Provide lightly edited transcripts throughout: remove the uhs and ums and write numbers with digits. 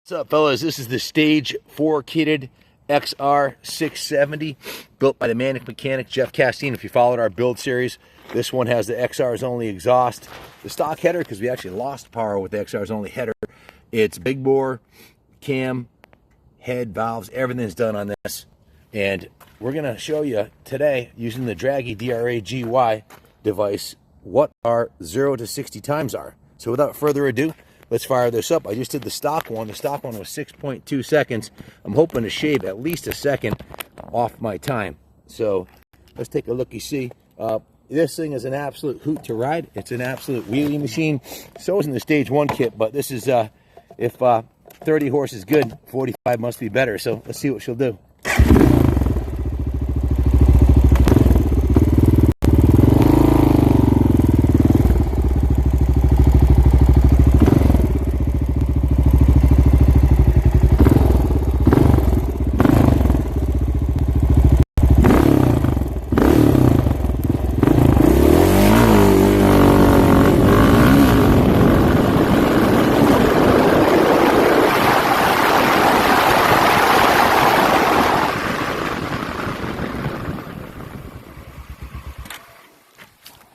What's up, fellas? This is the Stage 4 kitted XR650 built by the Manic Mechanic Jeff Castine. If you followed our build series, this one has the XR's only exhaust, the stock header, because we actually lost power with the XR's only header. It's big bore, cam, head, valves, everything's done on this. And we're going to show you today, using the Dragy Dragy device, what our 0 to 60 times are. So without further ado, let's fire this up. I just did the stock one. The stock one was 6.2 seconds. I'm hoping to shave at least a second off my time. So let's take a looky-see. This thing is an absolute hoot to ride. It's an absolute wheelie machine. So isn't the Stage 1 kit, but this is, if 30 horse is good, 45 must be better. So let's see what she'll do.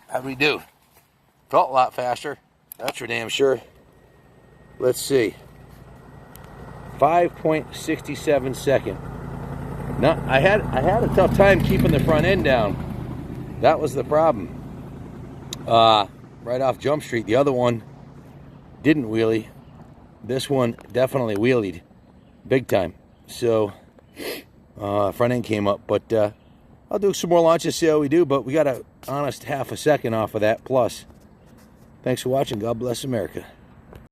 How'd we do? Felt a lot faster. That's for damn sure. Let's see. 5.67 second. Now, I had a tough time keeping the front end down. That was the problem. Right off Jump Street. The other one didn't wheelie. This one definitely wheelied. Big time. So, front end came up. But I'll do some more launches, see how we do. But we got a honest half a second off of that plus. Thanks for watching. God bless America.